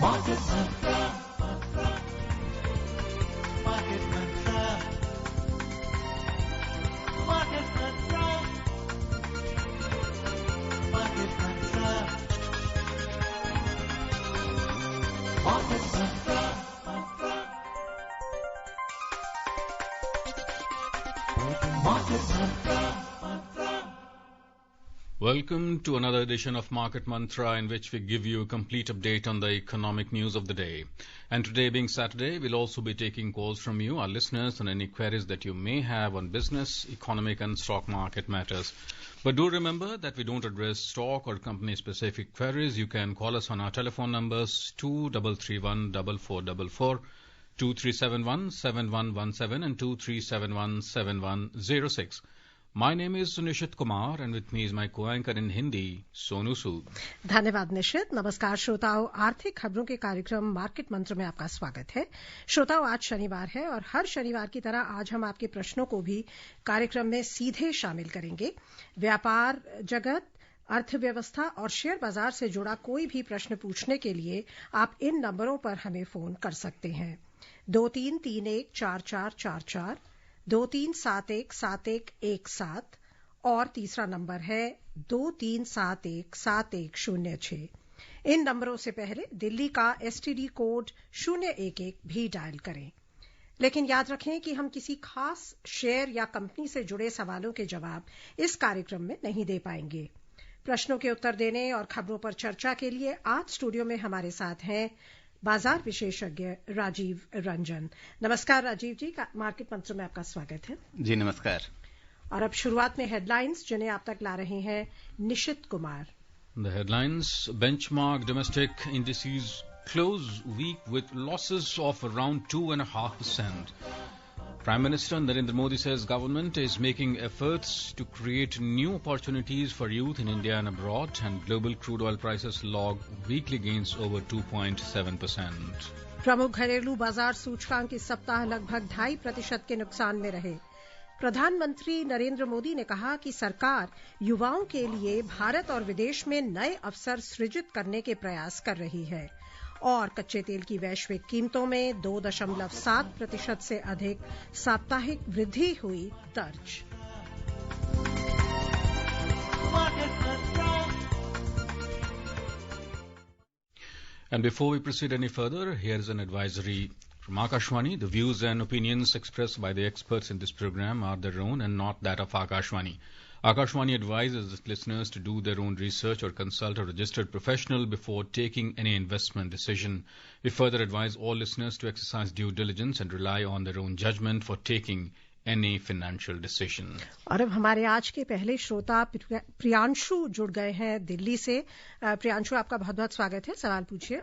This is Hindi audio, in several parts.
Market Mantra. Market Mantra. Market Mantra. Market Mantra. Market Mantra. Market Mantra. Welcome to another edition of Market Mantra, in which we give you a complete update on the economic news of the day. And today being Saturday, we'll also be taking calls from you, our listeners, on any queries that you may have on business, economic and stock market matters. But do remember that we don't address stock or company-specific queries. You can call us on our telephone numbers 2331-4444, 2371-7117 and 2371-7106. My name is Nishit Kumar and with me is my co-anchor in Hindi, Sonu Sood. धन्यवाद निशित। नमस्कार श्रोताओं, आर्थिक खबरों के कार्यक्रम मार्केट मंत्र में आपका स्वागत है। श्रोताओं, आज शनिवार है और हर शनिवार की तरह आज हम आपके प्रश्नों को भी कार्यक्रम में सीधे शामिल करेंगे। व्यापार जगत, अर्थव्यवस्था और शेयर बाजार से जुड़ा कोई भी प्रश्न पूछने के लिए आप इन नंबरों पर हमें फोन कर सकते हैं। 23314444, 23717117 और तीसरा नंबर है 23717106। इन नंबरों से पहले दिल्ली का एसटीडी कोड 011 भी डायल करें। लेकिन याद रखें कि हम किसी खास शेयर या कंपनी से जुड़े सवालों के जवाब इस कार्यक्रम में नहीं दे पाएंगे। प्रश्नों के उत्तर देने और खबरों पर चर्चा के लिए आज स्टूडियो में हमारे साथ हैं बाजार विशेषज्ञ राजीव रंजन। नमस्कार राजीव जी, मार्केट मंत्र में आपका स्वागत है। जी नमस्कार। और अब शुरुआत में हेडलाइंस, जिन्हें आप तक ला रहे हैं निशित Kumar. The headlines: benchmark domestic indices close week with losses of around 2.5%. Prime Minister Narendra Modi says government is making efforts to create new opportunities for youth in India and abroad, and global crude oil prices log weekly gains over 2.7%. प्रमुख घरेलू बाजार सूचकांक इस सप्ताह लगभग 2.5% के नुकसान में रहे। प्रधानमंत्री नरेंद्र मोदी ने कहा कि सरकार युवाओं के लिए भारत और विदेश में नए अवसर सृजित करने के प्रयास कर रही है। और कच्चे तेल की वैश्विक कीमतों में 2.7% से अधिक साप्ताहिक वृद्धि हुई दर्ज। And before we proceed any further, here is an advisory from Akashvani. The views and opinions expressed by the experts in this program are their own and not that of Akashvani. Akashvani advises listeners to do their own research or consult a registered professional before taking any investment decision. We further advise all listeners to exercise due diligence and rely on their own judgment for taking any financial decision. और अब हमारे आज के पहले श्रोता प्रियांशु जुड़ गए हैं दिल्ली से। प्रियांशु, आपका बहुत बहुत स्वागत है। सवाल पूछिए।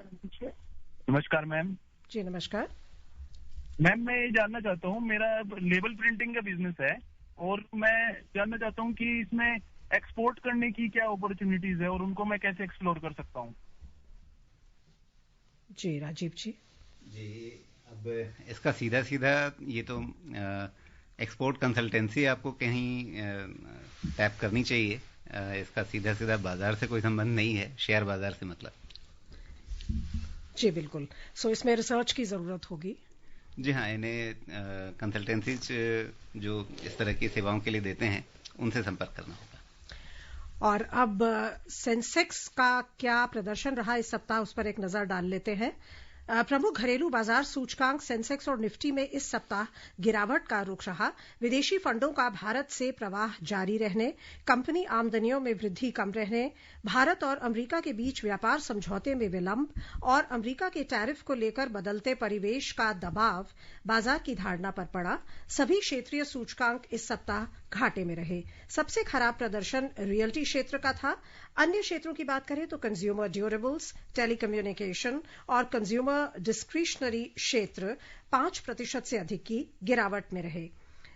नमस्कार मैम। जी नमस्कार मैम, मैं ये जानना चाहता हूँ, मेरा लेबल प्रिंटिंग का बिजनेस है और मैं जानना चाहता हूँ कि इसमें एक्सपोर्ट करने की क्या अपॉर्चुनिटीज है और उनको मैं कैसे एक्सप्लोर कर सकता हूँ। जी राजीव जी। जी, अब इसका सीधा ये तो एक्सपोर्ट कंसल्टेंसी आपको कहीं टैप करनी चाहिए। इसका सीधा बाजार से कोई संबंध नहीं है, शेयर बाजार से मतलब। जी बिल्कुल। सो इसमें रिसर्च की जरूरत होगी। जी हाँ, इन्हें कंसल्टेंसी जो इस तरह की सेवाओं के लिए देते हैं उनसे संपर्क करना होगा। और अब सेंसेक्स का क्या प्रदर्शन रहा इस सप्ताह, उस पर एक नजर डाल लेते हैं। प्रमुख घरेलू बाजार सूचकांक सेंसेक्स और निफ्टी में इस सप्ताह गिरावट का रुख रहा। विदेशी फंडों का भारत से प्रवाह जारी रहने, कंपनी आमदनियों में वृद्धि कम रहने, भारत और अमेरिका के बीच व्यापार समझौते में विलंब और अमेरिका के टैरिफ को लेकर बदलते परिवेश का दबाव बाजार की धारणा पर पड़ा। सभी क्षेत्रीय सूचकांक इस सप्ताह घाटे में रहे। सबसे खराब प्रदर्शन रियल्टी क्षेत्र का था। अन्य क्षेत्रों की बात करें तो कंज्यूमर ड्यूरेबल्स, टेलीकम्युनिकेशन और कंज्यूमर डिस्क्रिशनरी क्षेत्र 5% से अधिक की गिरावट में रहे।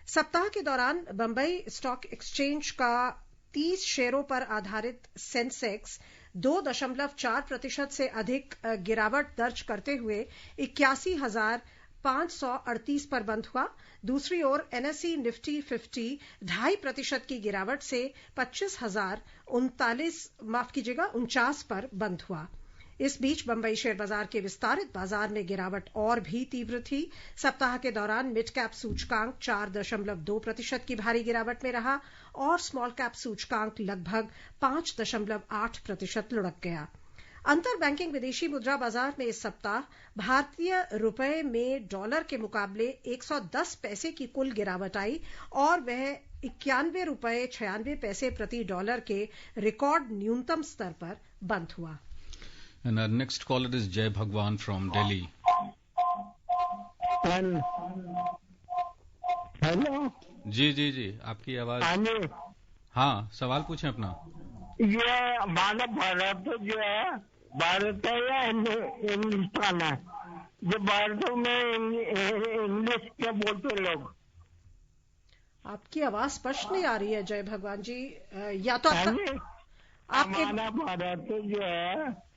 सप्ताह के दौरान बंबई स्टॉक एक्सचेंज का 30 शेयरों पर आधारित सेंसेक्स 2.4% से अधिक गिरावट दर्ज करते हुए 81,538 पर बंद हुआ। दूसरी ओर एनएसई निफ्टी 50 2.5% की गिरावट से 25,049 पर बंद हुआ। इस बीच बंबई शेयर बाजार के विस्तारित बाजार में गिरावट और भी तीव्र थी। सप्ताह के दौरान मिड कैप सूचकांक 4.2% की भारी गिरावट में रहा और स्मॉल कैप सूचकांक लगभग 5.8% लुढ़क गया। अंतर बैंकिंग विदेशी मुद्रा बाजार में इस सप्ताह भारतीय रुपए में डॉलर के मुकाबले 110 पैसे की कुल गिरावट आई और वह 91 रुपए 96 पैसे प्रति डॉलर के रिकॉर्ड न्यूनतम स्तर पर बंद हुआ। And our next caller is Jay Bhagwan from Delhi. Hello जी आपकी आवाज। हाँ, सवाल पूछें अपना। ये भारत जो है, भारत है या हिंदुस्तान है? जो भारत में इंग्लिश क्या बोलते लोग? आपकी आवाज स्पष्ट नहीं आ रही है जय भगवान जी। या तो आपके हमारा भारत जो है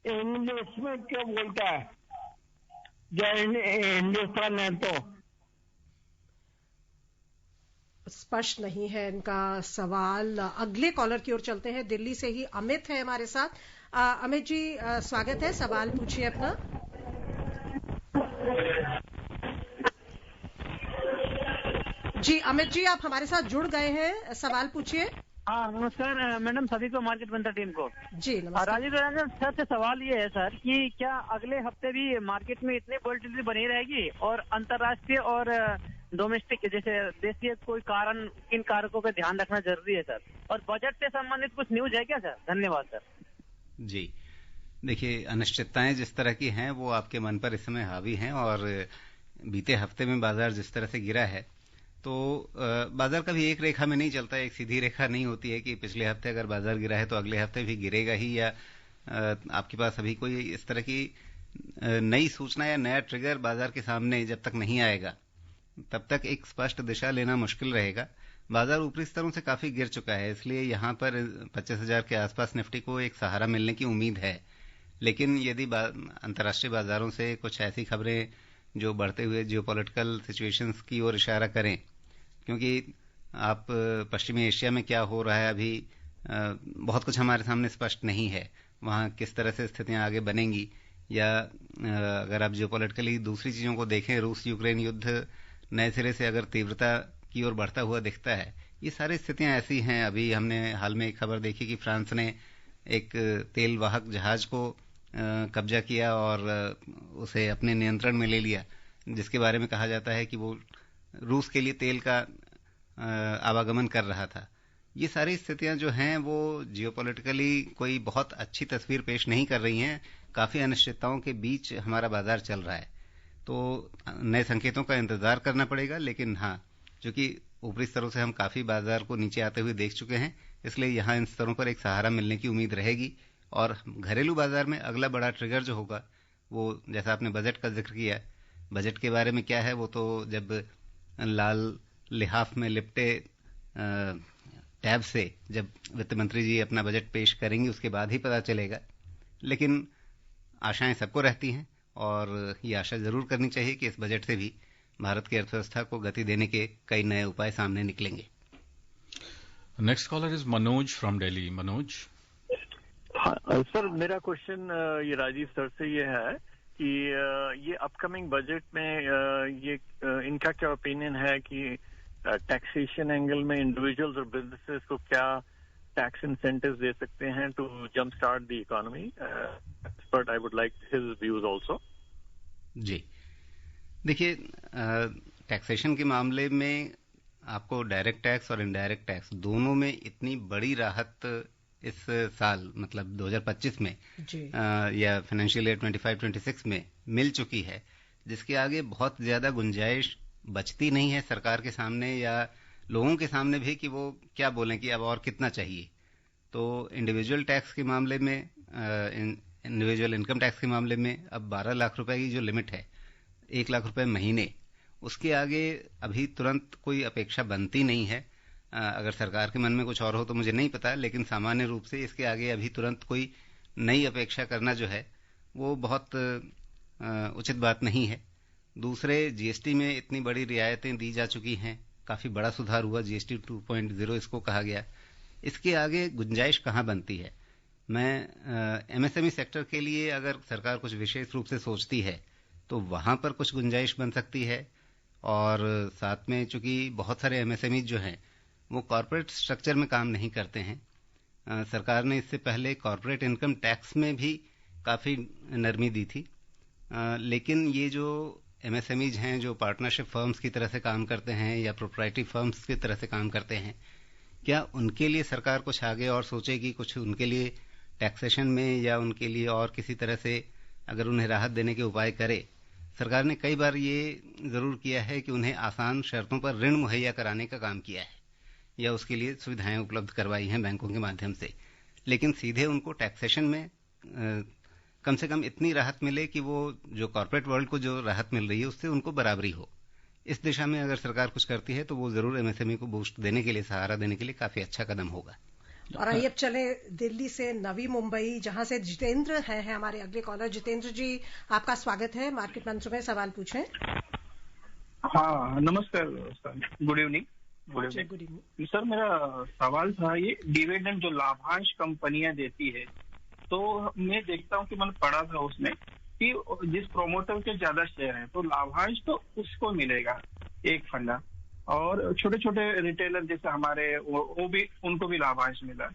इंग्लिश में क्या बोलता है? जो हिंदुस्तान है तो स्पष्ट नहीं है इनका सवाल। अगले कॉलर की ओर चलते हैं। दिल्ली से ही अमित है हमारे साथ। अमित जी स्वागत है, सवाल पूछिए अपना। जी अमित जी आप हमारे साथ जुड़ गए हैं, सवाल पूछिए। हाँ नमस्कार मैडम, सभी को मार्केट मंत्र टीम को जी नमस्कार। राजीव रंजन सर से सवाल ये है सर कि क्या अगले हफ्ते भी मार्केट में इतनी वोलेटिलिटी बनी रहेगी और अंतर्राष्ट्रीय और डोमेस्टिक जैसे देशीय कोई कारण, किन कारकों का ध्यान रखना जरूरी है सर? और बजट से संबंधित कुछ न्यूज है क्या सर? धन्यवाद सर। जी देखिए, अनिश्चितताएं जिस तरह की हैं वो आपके मन पर इस समय हावी हैं और बीते हफ्ते में बाजार जिस तरह से गिरा है तो बाजार कभी एक रेखा में नहीं चलता, एक सीधी रेखा नहीं होती है कि पिछले हफ्ते अगर बाजार गिरा है तो अगले हफ्ते भी गिरेगा ही, या आपके पास अभी कोई इस तरह की नई सूचना या नया ट्रिगर बाजार के सामने जब तक नहीं आएगा तब तक एक स्पष्ट दिशा लेना मुश्किल रहेगा। बाजार ऊपरी स्तरों से काफी गिर चुका है, इसलिए यहां पर 25,000 के आसपास निफ्टी को एक सहारा मिलने की उम्मीद है। लेकिन यदि अंतर्राष्ट्रीय बाजारों से कुछ ऐसी खबरें जो बढ़ते हुए जियोपॉलिटिकल सिचुएशंस की ओर इशारा करें, क्योंकि आप पश्चिमी एशिया में क्या हो रहा है अभी बहुत कुछ हमारे सामने स्पष्ट नहीं है, वहां किस तरह से स्थितियां आगे बनेंगी, या अगर आप जियोपॉलिटिकली दूसरी चीजों को देखें, रूस यूक्रेन युद्ध नए सिरे से अगर तीव्रता की ओर बढ़ता हुआ दिखता है, ये सारी स्थितियां ऐसी हैं। अभी हमने हाल में एक खबर देखी कि फ्रांस ने एक तेल वाहक जहाज को कब्जा किया और उसे अपने नियंत्रण में ले लिया, जिसके बारे में कहा जाता है कि वो रूस के लिए तेल का आवागमन कर रहा था। ये सारी स्थितियां जो हैं वो जियोपॉलिटिकली कोई बहुत अच्छी तस्वीर पेश नहीं कर रही हैं। काफी अनिश्चितताओं के बीच हमारा बाजार चल रहा है, तो नए संकेतों का इंतजार करना पड़ेगा। लेकिन हाँ, चूंकि ऊपरी स्तरों से हम काफी बाजार को नीचे आते हुए देख चुके हैं, इसलिए यहां इन स्तरों पर एक सहारा मिलने की उम्मीद रहेगी। और घरेलू बाजार में अगला बड़ा ट्रिगर जो होगा वो, जैसा आपने बजट का जिक्र किया, बजट के बारे में क्या है वो तो जब लाल लिहाफ में लिपटे टैब से जब वित्त मंत्री जी अपना बजट पेश करेंगे उसके बाद ही पता चलेगा। लेकिन आशाएं सबको रहती हैं और ये आशा जरूर करनी चाहिए कि इस बजट से भी भारत की अर्थव्यवस्था को गति देने के कई नए उपाय सामने निकलेंगे। Next caller is Manoj from Delhi. Manoj. Sir मेरा क्वेश्चन ये राजीव सर से ये है कि ये अपकमिंग बजट में ये इनका क्या ओपिनियन है कि टैक्सेशन एंगल में इंडिविजुअल्स और बिजनेसेस को क्या टैक्स इंसेंटिव्स दे सकते हैं to jump start the economy? But I would like his views also. जी देखिए, टैक्सेशन के मामले में आपको डायरेक्ट टैक्स और इनडायरेक्ट टैक्स दोनों में इतनी बड़ी राहत इस साल मतलब 2025 में या फाइनेंशियल ईयर 25-26 में मिल चुकी है, जिसके आगे बहुत ज्यादा गुंजाइश बचती नहीं है सरकार के सामने या लोगों के सामने भी कि वो क्या बोलें कि अब और कितना चाहिए। तो इंडिविजुअल टैक्स के मामले में, इंडिविजुअल इनकम टैक्स के मामले में अब 12 लाख रुपए की जो लिमिट है, 1 लाख रुपए महीने, उसके आगे अभी तुरंत कोई अपेक्षा बनती नहीं है। अगर सरकार के मन में कुछ और हो तो मुझे नहीं पता, लेकिन सामान्य रूप से इसके आगे अभी तुरंत कोई नई अपेक्षा करना जो है वो बहुत उचित बात नहीं है। दूसरे, जीएसटी में इतनी बड़ी रियायतें दी जा चुकी हैं, काफी बड़ा सुधार हुआ, जीएसटी 2.0 इसको कहा गया। इसके आगे गुंजाइश कहाँ बनती है? मैं एमएसएमई सेक्टर के लिए अगर सरकार कुछ विशेष रूप से सोचती है तो वहां पर कुछ गुंजाइश बन सकती है। और साथ में चूंकि बहुत सारे एमएसएमई जो हैं वो कॉर्पोरेट स्ट्रक्चर में काम नहीं करते हैं, सरकार ने इससे पहले कॉर्पोरेट इनकम टैक्स में भी काफ़ी नरमी दी थी। लेकिन ये जो एमएसएमईज हैं जो पार्टनरशिप फर्म्स की तरह से काम करते हैं या प्रोप्राइटरी फर्म्स की तरह से काम करते हैं, क्या उनके लिए सरकार कुछ आगे और सोचेगी, कुछ उनके लिए टैक्सेशन में या उनके लिए और किसी तरह से अगर उन्हें राहत देने के उपाय करे? सरकार ने कई बार ये जरूर किया है कि उन्हें आसान शर्तों पर ऋण मुहैया कराने का काम किया है या उसके लिए सुविधाएं उपलब्ध करवाई हैं बैंकों के माध्यम से, लेकिन सीधे उनको टैक्सेशन में कम से कम इतनी राहत मिले कि वो जो कॉर्पोरेट वर्ल्ड को जो राहत मिल रही है उससे उनको बराबरी हो। इस दिशा में अगर सरकार कुछ करती है तो वो जरूर एमएसएमई को बूस्ट देने के लिए, सहारा देने के लिए काफी अच्छा कदम होगा। और आइए अब चले दिल्ली से नवी मुंबई, जहां से जितेंद्र हैं हमारे अगले कॉलर। जितेंद्र जी, आपका स्वागत है मार्केट मंच में, सवाल पूछें। हाँ, नमस्कार sir, good evening. Good evening sir, मेरा सवाल था ये डिविडेंड जो लाभांश कंपनियां देती है, तो मैं देखता हूँ कि मैंने पढ़ा था उसमें कि जिस प्रोमोटर के ज्यादा शेयर है तो लाभांश तो उसको मिलेगा एक फंडा, और छोटे छोटे रिटेलर जैसे हमारे वो भी, उनको भी लाभांश मिला।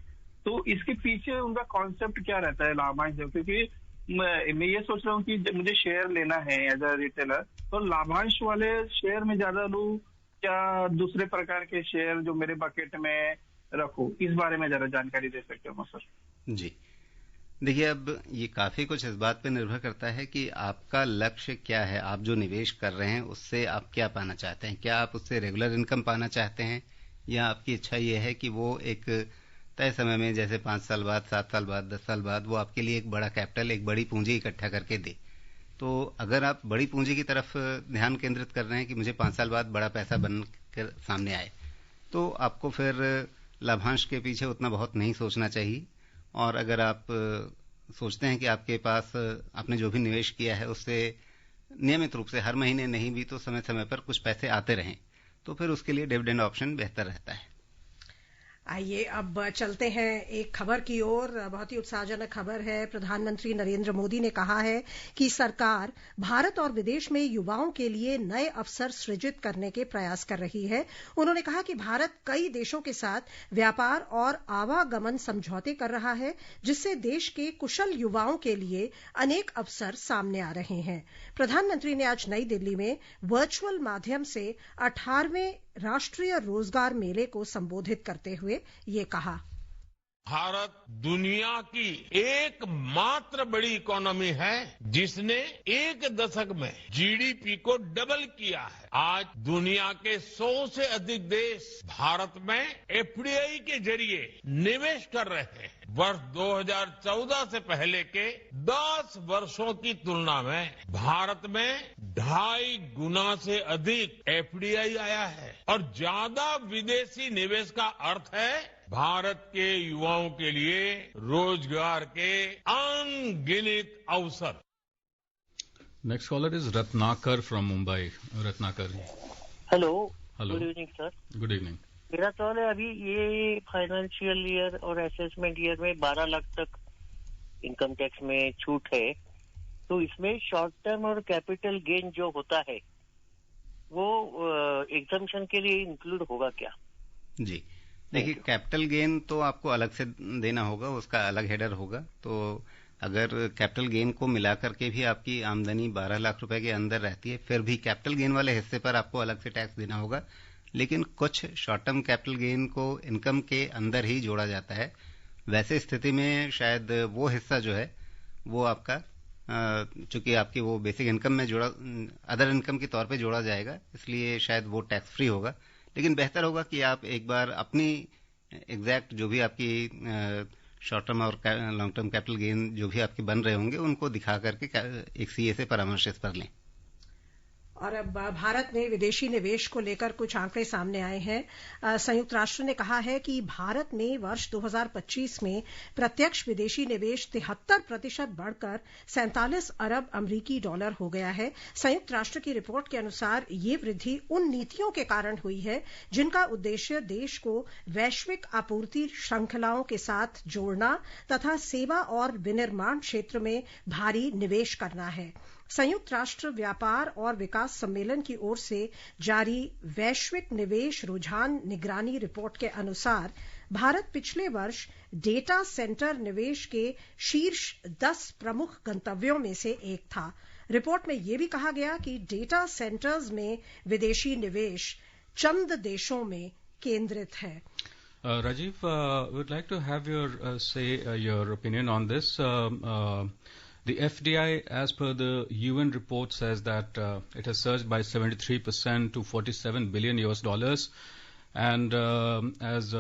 तो इसके पीछे उनका कॉन्सेप्ट क्या रहता है लाभांश? क्योंकि मैं ये सोच रहा हूँ कि मुझे शेयर लेना है एज अ रिटेलर, तो लाभांश वाले शेयर में ज्यादा लूं क्या दूसरे प्रकार के शेयर जो मेरे बकेट में रखूं? इस बारे में जरा जानकारी दे सकते हो सर? जी देखिए, अब ये काफी कुछ इस बात पे निर्भर करता है कि आपका लक्ष्य क्या है, आप जो निवेश कर रहे हैं उससे आप क्या पाना चाहते हैं। क्या आप उससे रेगुलर इनकम पाना चाहते हैं या आपकी इच्छा ये है कि वो एक तय समय में, जैसे 5 साल बाद, 7 साल बाद, 10 साल बाद, वो आपके लिए एक बड़ा कैपिटल, एक बड़ी पूंजी इकट्ठा करके दे। तो अगर आप बड़ी पूंजी की तरफ ध्यान केंद्रित कर रहे हैं कि मुझे 5 साल बाद बड़ा पैसा बन कर सामने आए, तो आपको फिर लाभांश के पीछे उतना बहुत नहीं सोचना चाहिए। और अगर आप सोचते हैं कि आपके पास आपने जो भी निवेश किया है उससे नियमित रूप से हर महीने नहीं भी तो समय समय पर कुछ पैसे आते रहें, तो फिर उसके लिए डिविडेंड ऑप्शन बेहतर रहता है। आइए अब चलते हैं एक खबर की ओर। बहुत ही उत्साहजनक खबर है। प्रधानमंत्री नरेंद्र मोदी ने कहा है कि सरकार भारत और विदेश में युवाओं के लिए नए अवसर सृजित करने के प्रयास कर रही है। उन्होंने कहा कि भारत कई देशों के साथ व्यापार और आवागमन समझौते कर रहा है, जिससे देश के कुशल युवाओं के लिए अनेक अवसर सामने आ रहे हैं। प्रधानमंत्री ने आज नई दिल्ली में वर्चुअल माध्यम से 18वें राष्ट्रीय रोजगार मेले को संबोधित करते हुए ये कहा। भारत दुनिया की एकमात्र बड़ी इकोनॉमी है जिसने एक दशक में जीडीपी को डबल किया है। आज दुनिया के 100 से अधिक देश भारत में एफडीआई के जरिए निवेश कर रहे हैं। वर्ष 2014 से पहले के 10 वर्षों की तुलना में भारत में 2.5 गुना से अधिक एफडीआई आया है और ज्यादा विदेशी निवेश का अर्थ है भारत के युवाओं के लिए रोजगार के अनगिनत अवसर। Next caller is Ratnakar from Mumbai. Ratnakar, hello. Hello, good evening sir. Good evening. मेरा सवाल है, अभी ये फाइनेंशियल ईयर और असेसमेंट ईयर में 12 लाख तक इनकम टैक्स में छूट है, तो इसमें शॉर्ट टर्म और कैपिटल गेन जो होता है वो एग्जम्पशन के लिए इंक्लूड होगा क्या? जी देखिए, कैपिटल गेन तो आपको अलग से देना होगा, उसका अलग हेडर होगा। तो अगर कैपिटल गेन को मिलाकर के भी आपकी आमदनी 12 लाख रुपए के अंदर रहती है, फिर भी कैपिटल गेन वाले हिस्से पर आपको अलग से टैक्स देना होगा। लेकिन कुछ शॉर्ट टर्म कैपिटल गेन को इनकम के अंदर ही जोड़ा जाता है। वैसे स्थिति में शायद वो हिस्सा जो है वो आपका, चूंकि आपकी वो बेसिक इनकम में जोड़ा, अदर इनकम के तौर पे जोड़ा जाएगा, इसलिए शायद वो टैक्स फ्री होगा। लेकिन बेहतर होगा कि आप एक बार अपनी एग्जैक्ट जो भी आपकी शॉर्ट टर्म और लॉन्ग टर्म कैपिटल गेन जो भी आपके बन रहे होंगे उनको दिखा करके एक सीए से परामर्श पर लें। और अब भारत में विदेशी निवेश को लेकर कुछ आंकड़े सामने आए हैं। संयुक्त राष्ट्र ने कहा है कि भारत में वर्ष 2025 में प्रत्यक्ष विदेशी निवेश 73% बढ़कर 47 अरब अमरीकी डॉलर हो गया है। संयुक्त राष्ट्र की रिपोर्ट के अनुसार ये वृद्धि उन नीतियों के कारण हुई है जिनका उद्देश्य देश को वैश्विक आपूर्ति श्रृंखलाओं के साथ जोड़ना तथा सेवा और विनिर्माण क्षेत्र में भारी निवेश करना है। संयुक्त राष्ट्र व्यापार और विकास सम्मेलन की ओर से जारी वैश्विक निवेश रुझान निगरानी रिपोर्ट के अनुसार भारत पिछले वर्ष डेटा सेंटर निवेश के शीर्ष 10 प्रमुख गंतव्यों में से एक था। रिपोर्ट में यह भी कहा गया कि डेटा सेंटर्स में विदेशी निवेश चंद देशों में केंद्रित है। Rajiv, would like to have your opinion on this. The FDI, as per the UN report, says that it has surged by 73% to $47 billion US, and as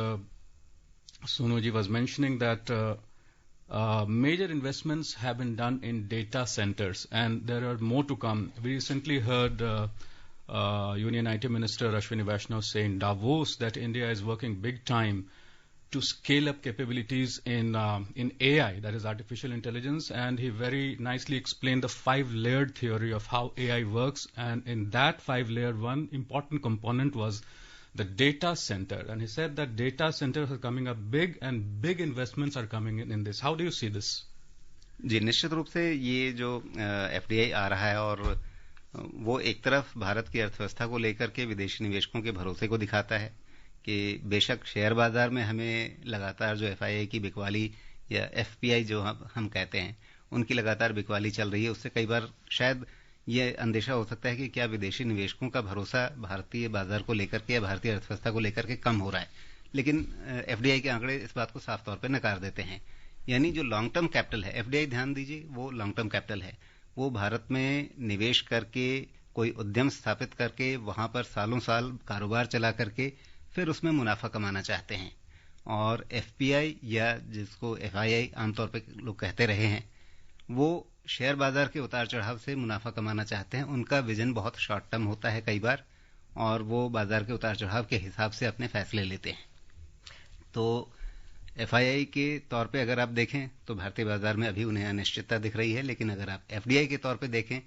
Sonuji was mentioning, that major investments have been done in data centers, and there are more to come. We recently heard Union IT Minister Ashwini Vaishnaw say in Davos that India is working big time to scale up capabilities in AI, that is artificial intelligence, and he very nicely explained the 5-layered theory of how AI works, and in that 5-layer, one important component was the data center, and he said that data centers are coming up big and big investments are coming in this. How do you see this? जी, निश्चित रूप से ये जो FDI आ रहा है और वो एक तरफ भारत की अर्थव्यवस्था को लेकर के विदेशी निवेशकों के भरोसे को दिखाता है कि बेशक शेयर बाजार में हमें लगातार जो FII की बिकवाली या FPI जो हम कहते हैं उनकी लगातार बिकवाली चल रही है, उससे कई बार शायद ये अंदेशा हो सकता है कि क्या विदेशी निवेशकों का भरोसा भारतीय बाजार को लेकर के या भारतीय अर्थव्यवस्था को लेकर के कम हो रहा है। लेकिन FDI के आंकड़े इस बात को साफ तौर पर नकार देते हैं। यानी जो लॉन्ग टर्म कैपिटल है, FDI ध्यान दीजिए, वो लॉन्ग टर्म कैपिटल है, वो भारत में निवेश करके कोई उद्यम स्थापित करके वहां पर सालों साल कारोबार चला करके फिर उसमें मुनाफा कमाना चाहते हैं। और FPI या जिसको FII आमतौर पे लोग कहते रहे हैं, वो शेयर बाजार के उतार चढ़ाव से मुनाफा कमाना चाहते हैं। उनका विजन बहुत शॉर्ट टर्म होता है कई बार, और वो बाजार के उतार चढ़ाव के हिसाब से अपने फैसले लेते हैं। तो FII के तौर पे अगर आप देखें तो भारतीय बाजार में अभी उन्हें अनिश्चितता दिख रही है, लेकिन अगर आप FDI के तौर पे देखें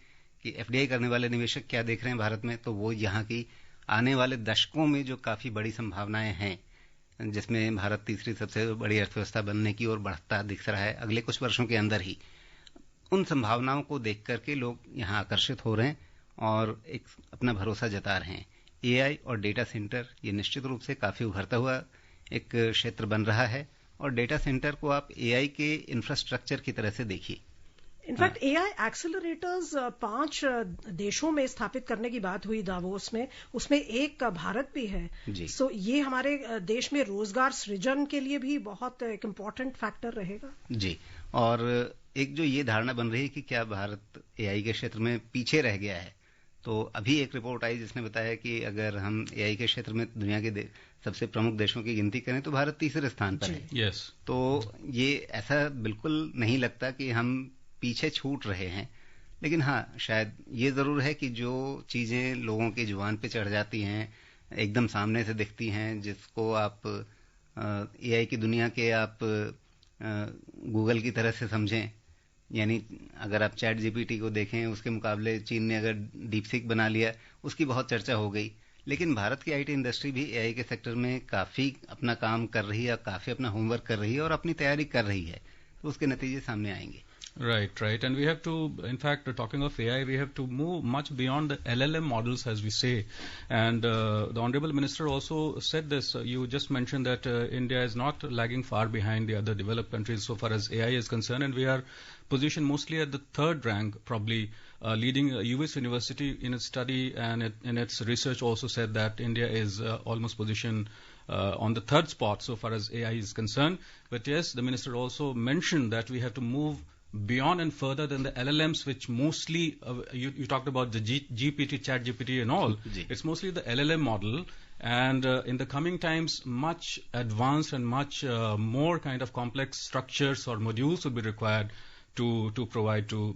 कि FDI करने वाले निवेशक क्या देख रहे हैं भारत में, तो वो यहाँ की आने वाले दशकों में जो काफी बड़ी संभावनाएं हैं, जिसमें भारत तीसरी सबसे बड़ी अर्थव्यवस्था बनने की ओर बढ़ता दिख रहा है अगले कुछ वर्षों के अंदर ही, उन संभावनाओं को देख करके लोग यहाँ आकर्षित हो रहे हैं और एक अपना भरोसा जता रहे हैं। AI और डेटा सेंटर ये निश्चित रूप से काफी उभरता हुआ एक क्षेत्र बन रहा है, और डेटा सेंटर को आप AI के इंफ्रास्ट्रक्चर की तरह से देखिए। इनफैक्ट AI एक्सेलरेटर्स 5 देशों में स्थापित करने की बात हुई दावोस में, उसमें एक भारत भी है। सो ये हमारे देश में रोजगार सृजन के लिए भी बहुत एक इम्पोर्टेंट फैक्टर रहेगा। जी, और एक जो ये धारणा बन रही है कि क्या भारत AI के क्षेत्र में पीछे रह गया है, तो अभी एक रिपोर्ट आई जिसने बताया कि अगर हम AI के क्षेत्र में दुनिया के सबसे प्रमुख देशों की गिनती करें तो भारत तीसरे स्थान पर है। Yes. तो ये ऐसा बिल्कुल नहीं लगता कि हम पीछे छूट रहे हैं, लेकिन हाँ, शायद ये जरूर है कि जो चीजें लोगों के जुबान पे चढ़ जाती हैं, एकदम सामने से दिखती हैं, जिसको आप AI की दुनिया के आप गूगल की तरह से समझें, यानी अगर आप चैट GPT को देखें, उसके मुकाबले चीन ने अगर डीपसीक बना लिया, उसकी बहुत चर्चा हो गई। लेकिन भारत की IT इंडस्ट्री भी AI के सेक्टर में काफी अपना काम कर रही है, काफी अपना होमवर्क कर रही है और अपनी तैयारी कर रही है, तो उसके नतीजे सामने आएंगे। Right. And we have to, in fact, talking of AI, we have to move much beyond the LLM models, as we say. And the Honorable Minister also said this. You just mentioned that India is not lagging far behind the other developed countries so far as AI is concerned, and we are positioned mostly at the 3rd rank, probably leading US University in its study and in its research also said that India is almost positioned on the 3rd spot so far as AI is concerned. But yes, the Minister also mentioned that we have to move beyond and further than the LLMs, which mostly, you talked about the GPT, Chat GPT and all. It's mostly the LLM model. And in the coming times, much advanced and much more kind of complex structures or modules will be required to provide to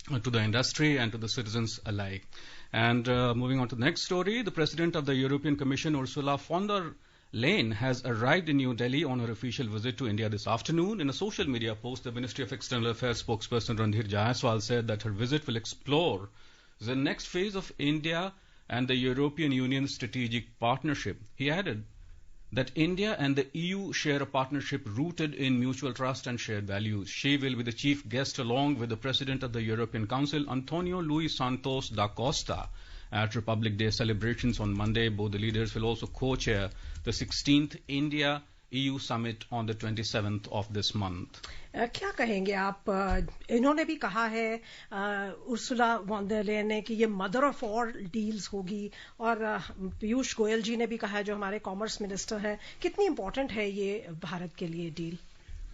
the industry and to the citizens alike. And moving on to the next story, the President of the European Commission, Ursula von der Leyen, has arrived in New Delhi on her official visit to India this afternoon. In a social media post, the Ministry of External Affairs spokesperson Randhir Jaiswal said that her visit will explore the next phase of India and the European Union's strategic partnership. He added that India and the EU share a partnership rooted in mutual trust and shared values. She will be the chief guest along with the President of the European Council, Antonio Luis Santos da Costa, at Republic Day celebrations on Monday. Both the leaders will also co-chair the 16th India-EU Summit on the 27th of this month. क्या कहेंगे आप? इन्होंने भी कहा है उर्सुला वॉन डर लेयन ने कि ये मदर ऑफ ऑल डील्स होगी, और पीयूष गोयल जी ने भी कहा है, जो हमारे कॉमर्स मिनिस्टर हैं. कितनी इम्पोर्टेंट है ये भारत के लिए डील?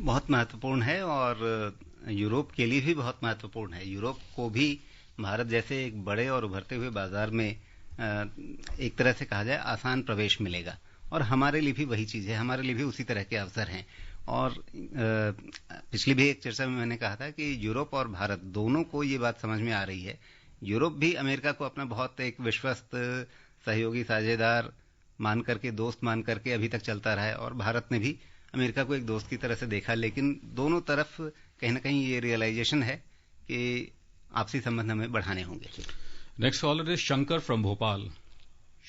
बहुत महत्वपूर्ण है, और यूरोप के लिए भी बहुत महत्वपूर्ण है. यूरोप को भी भारत जैसे एक बड़े और उभरते हुए बाजार में एक तरह से कहा जाए आसान प्रवेश मिलेगा, और हमारे लिए भी वही चीज है. हमारे लिए भी उसी तरह के अवसर हैं. और पिछली भी एक चर्चा में मैंने कहा था कि यूरोप और भारत दोनों को ये बात समझ में आ रही है. यूरोप भी अमेरिका को अपना बहुत एक विश्वस्त सहयोगी साझेदार मान करके, दोस्त मान करके अभी तक चलता रहा है, और भारत ने भी अमेरिका को एक दोस्त की तरह से देखा. लेकिन दोनों तरफ कहीं ना कहीं ये रियलाइजेशन है कि आपसी संबंध हमें बढ़ाने होंगे. Next caller is Shankar from Bhopal.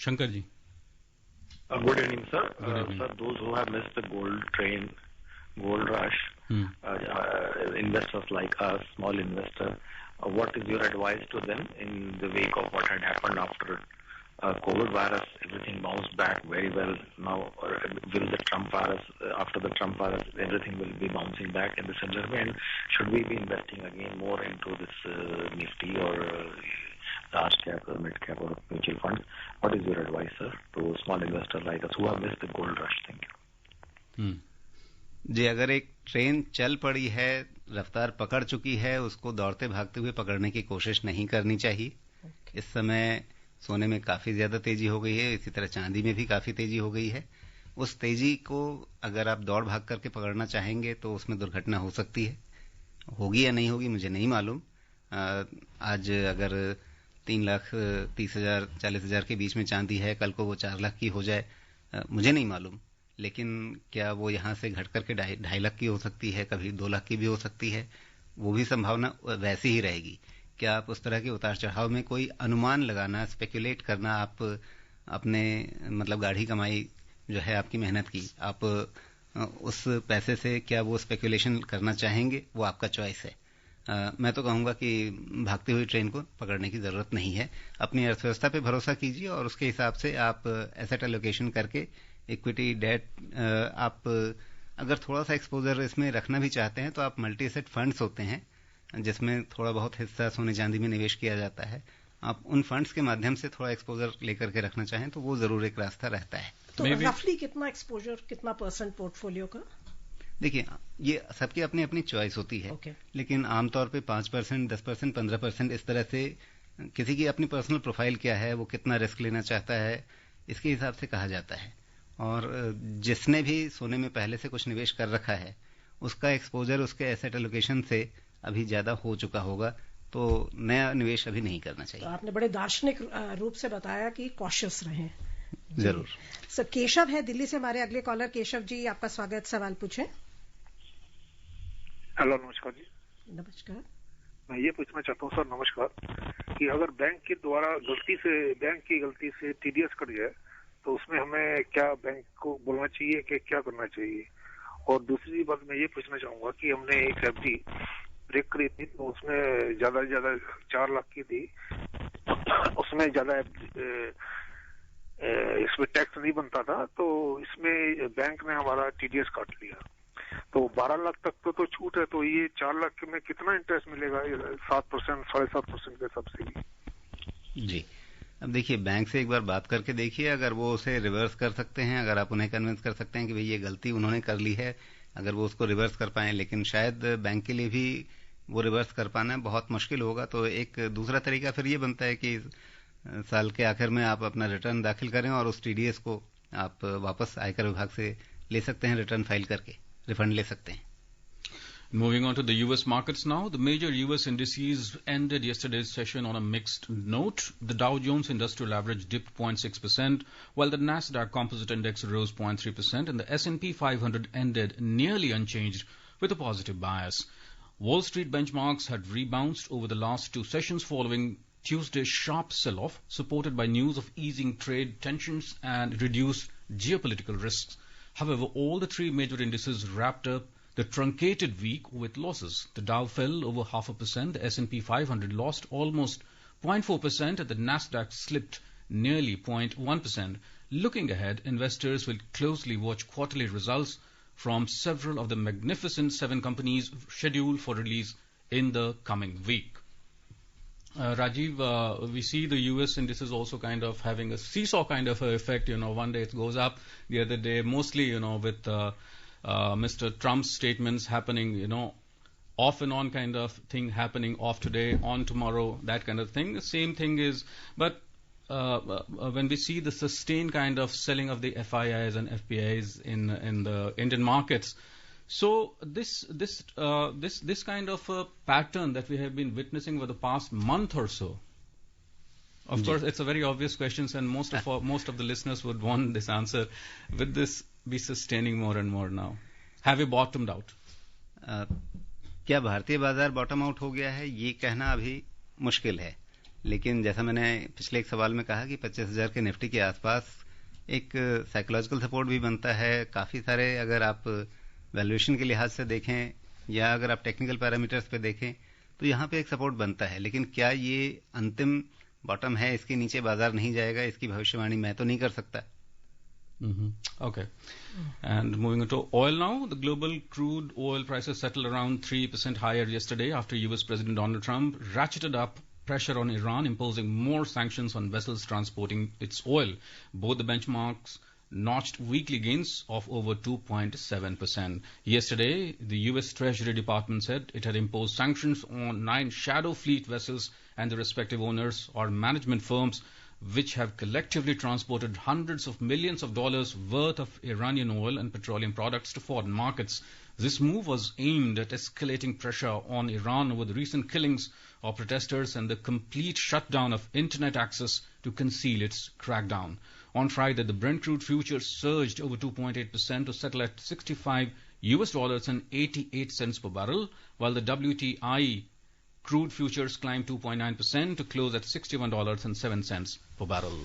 Shankar ji. Good evening, sir. Sir, those who have missed the gold train, gold rush, investors like us, small investors, what is your advice to them in the wake of what had happened after COVID virus? Everything bounced back very well. Now, will the Trump virus, after the Trump virus, everything will be bouncing back in the similar way? And should we be investing again more into this Nifty or large cap or mid cap or mutual funds? What is your advice, sir, to small investors like us who have missed the gold rush? Thank you. जी, अगर एक ट्रेन चल पड़ी है, रफ्तार पकड़ चुकी है, उसको दौड़ते भागते हुए पकड़ने की कोशिश नहीं करनी चाहिए. इस समय सोने में काफी ज्यादा तेजी हो गई है, इसी तरह चांदी में भी काफी तेजी हो गई है. उस तेजी को अगर आप दौड़ भाग करके पकड़ना चाहेंगे तो उसमें दुर्घटना हो सकती है. होगी या नहीं होगी मुझे नहीं मालूम. आज अगर 3,30,000 40,000 के बीच में चांदी है, कल को वो 4 लाख की हो जाए, मुझे नहीं मालूम. लेकिन क्या वो यहां से घट करके 2.5 लाख की हो सकती है, कभी 2 लाख की भी हो सकती है. वो भी संभावना वैसी ही रहेगी. क्या आप उस तरह के उतार चढ़ाव में कोई अनुमान लगाना, स्पेकुलेट करना, आप अपने मतलब गाढ़ी कमाई जो है आपकी मेहनत की, आप उस पैसे से क्या वो स्पेकुलेशन करना चाहेंगे, वो आपका चॉइस है. मैं तो कहूंगा कि भागती हुई ट्रेन को पकड़ने की जरूरत नहीं है. अपनी अर्थव्यवस्था पे भरोसा कीजिए और उसके हिसाब से आप एसेट एलोकेशन करके इक्विटी, डेट, आप अगर थोड़ा सा एक्सपोजर इसमें रखना भी चाहते हैं तो आप मल्टी एसेट फंड्स होते हैं जिसमें थोड़ा बहुत हिस्सा सोने चांदी में निवेश किया जाता है. आप उन फंड्स के माध्यम से थोड़ा एक्सपोजर लेकर के रखना चाहें तो वो जरूर एक रास्ता रहता है. तो रफली कितना एक्सपोजर, कितना परसेंट पोर्टफोलियो का? देखिए, ये सबकी अपनी अपनी चॉइस होती है. लेकिन आमतौर पे 5%, 10%, 15% इस तरह से किसी की अपनी पर्सनल प्रोफाइल क्या है, वो कितना रिस्क लेना चाहता है, इसके हिसाब से कहा जाता है. और जिसने भी सोने में पहले से कुछ निवेश कर रखा है उसका एक्सपोजर उसके एसेट एलोकेशन से अभी ज्यादा हो चुका होगा, तो नया निवेश अभी नहीं करना चाहिए. तो आपने बड़े दार्शनिक रूप से बताया कि कॉशियस रहें. जरूर. सर, केशव है दिल्ली से हमारे अगले कॉलर. केशव जी, आपका स्वागत. सवाल पूछें. हेलो, नमस्कार जी. नमस्कार. मैं ये पूछना चाहता हूँ सर, नमस्कार, कि अगर बैंक के द्वारा बैंक की गलती से टीडीएस कट जाए तो उसमें हमें क्या बैंक को बोलना चाहिए कि क्या करना चाहिए? और दूसरी बात मैं ये पूछना चाहूंगा कि हमने एक एफडी ब्रेक करी थी तो उसमें ज्यादा से ज्यादा 4 लाख की थी, उसमें ज्यादा इसमें टैक्स नहीं बनता था, तो इसमें बैंक ने हमारा टीडीएस काट लिया. तो 12 लाख तक तो छूट है, तो ये 4 लाख में कितना इंटरेस्ट मिलेगा? 7%, 7.5% के सब्सिडी. जी, अब देखिए, बैंक से एक बार बात करके देखिए. अगर वो उसे रिवर्स कर सकते हैं, अगर आप उन्हें कन्विंस कर सकते हैं कि भाई ये गलती उन्होंने कर ली है, अगर वो उसको रिवर्स कर पाए, लेकिन शायद बैंक के लिए भी वो रिवर्स कर पाना बहुत मुश्किल होगा, तो एक दूसरा तरीका फिर ये बनता है कि साल के आखिर में आप अपना रिटर्न दाखिल करें और उस टीडीएस को आप वापस आयकर विभाग से ले सकते हैं, रिटर्न फाइल करके रिफंड ले सकते हैं. Moving on to the U.S. markets now. The major U.S. indices ended yesterday's session on a mixed note. The Dow Jones Industrial Average dipped 0.6%, while the Nasdaq Composite Index rose 0.3%, and the S&P 500 ended nearly unchanged with a positive bias. Wall Street benchmarks had rebounded over the last two sessions following Tuesday's sharp sell-off, supported by news of easing trade tensions and reduced geopolitical risks. However, all the three major indices wrapped up the truncated week with losses. The Dow fell over 0.5%, the S&P 500 lost almost 0.4%, and the Nasdaq slipped nearly 0.1%. Looking ahead, investors will closely watch quarterly results from several of the Magnificent Seven companies scheduled for release in the coming week. Rajiv, we see the U.S. indices also kind of having a seesaw kind of effect. One day it goes up, the other day mostly, with Mr. Trump's statements happening, off and on kind of thing happening, off today, on tomorrow, that kind of thing. The same thing is, but when we see the sustained kind of selling of the FIIs and FPIs in the Indian markets, so this kind of a pattern that we have been witnessing for the past month or so. Of course, it's a very obvious question, and most of the listeners would want this answer. Will this be sustaining more and more now? Have we bottomed out? क्या भारतीय बाजार बॉटम आउट हो गया है, ये कहना अभी मुश्किल है, लेकिन जैसा मैंने पिछले एक सवाल में कहा कि 25,000 के निफ्टी के आसपास एक साइकोलॉजिकल सपोर्ट भी बनता है. काफी सारे अगर आप वैल्यूएशन के लिहाज से देखें या अगर आप टेक्निकल पैरामीटर्स पे देखें तो यहाँ पे एक सपोर्ट बनता है, लेकिन क्या ये अंतिम बॉटम है, इसके नीचे बाजार नहीं जाएगा, इसकी भविष्यवाणी मैं तो नहीं कर सकता. Okay. And moving on to oil now, the global crude oil prices settled around 3% higher yesterday after U.S. President Donald Trump ratcheted up pressure on Iran, imposing more sanctions on vessels transporting its oil. Both the benchmarks notched weekly gains of over 2.7%. Yesterday, the U.S. Treasury Department said it had imposed sanctions on 9 shadow fleet vessels and the respective owners or management firms, which have collectively transported hundreds of millions of dollars worth of Iranian oil and petroleum products to foreign markets. This move was aimed at escalating pressure on Iran over the recent killings of protesters and the complete shutdown of internet access to conceal its crackdown. On Friday, the Brent crude futures surged over 2.8% to settle at $65.88 per barrel, while the WTI crude futures climbed 2.9% to close at $61.07 per barrel.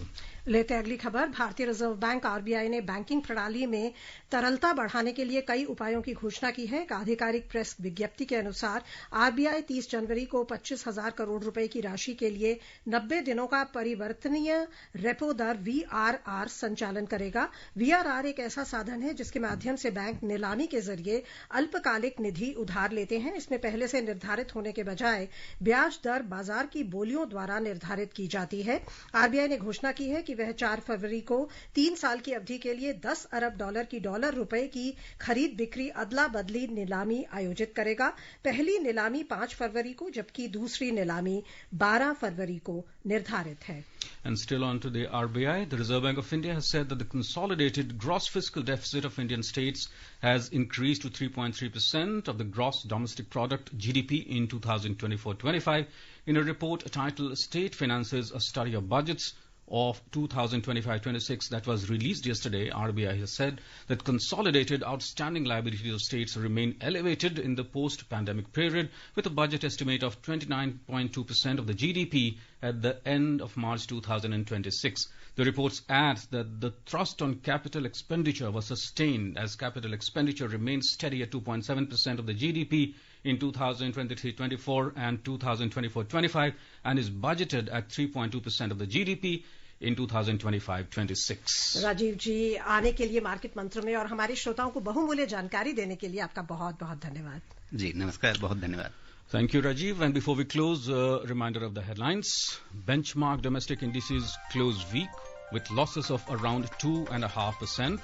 लेते अगली खबर. भारतीय रिजर्व बैंक आरबीआई ने बैंकिंग प्रणाली में तरलता बढ़ाने के लिए कई उपायों की घोषणा की है. एक आधिकारिक प्रेस विज्ञप्ति के अनुसार आरबीआई 30 जनवरी को 25,000 करोड़ रुपए की राशि के लिए 90 दिनों का परिवर्तनीय रेपो दर वीआरआर संचालन करेगा. वीआरआर एक ऐसा साधन है जिसके माध्यम से बैंक नीलामी के जरिए अल्पकालिक निधि उधार लेते हैं. इसमें पहले से निर्धारित होने के बजाय ब्याज दर बाजार की बोलियों द्वारा निर्धारित की जाती है. आरबीआई ने घोषणा की है कि वह 4 फरवरी को 3 साल की अवधि के लिए 10 अरब डॉलर की डॉलर रुपए की खरीद बिक्री अदला बदली नीलामी आयोजित करेगा. पहली नीलामी 5 फरवरी को जबकि दूसरी नीलामी 12 फरवरी को निर्धारित है. And still on to the RBI, the Reserve Bank of India has said that the consolidated gross fiscal deficit of Indian states has increased to 3.3% of the gross domestic product (GDP) in 2024-25. In a report titled "State Finances: A Study of Budgets" of 2025-26 that was released yesterday, RBI has said that consolidated outstanding liabilities of states remain elevated in the post-pandemic period, with a budget estimate of 29.2% of the GDP at the end of March 2026. The reports add that the thrust on capital expenditure was sustained as capital expenditure remains steady at 2.7% of the GDP in 2023-24 and 2024-25 and is budgeted at 3.2% of the GDP in 2025-26. Rajiv जी आने के लिए मार्केट मंत्र में और हमारे श्रोताओं को बहुमूल्य जानकारी देने के लिए आपका बहुत-बहुत धन्यवाद. जी नमस्कार, बहुत धन्यवाद. Thank you, Rajiv. And before we close, a reminder of the headlines. Benchmark domestic indices close week with losses of around 2.5%.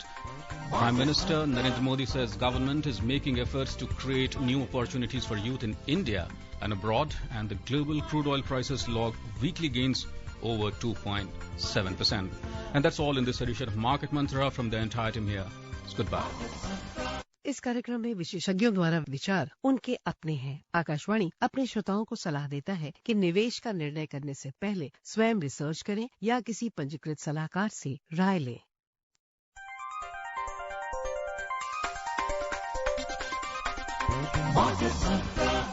Prime Minister Narendra Modi says government is making efforts to create new opportunities for youth in India and abroad, and the global crude oil prices logged weekly gains over 2.7%. And that's all in this edition of Market Mantra from the entire team here. It's goodbye. इस कार्यक्रम में विशेषज्ञों द्वारा विचार उनके अपने हैं। आकाशवाणी अपने श्रोताओं को सलाह देता है कि निवेश का निर्णय करने से पहले स्वयं रिसर्च करें या किसी पंजीकृत सलाहकार से राय लें। Market Mantra.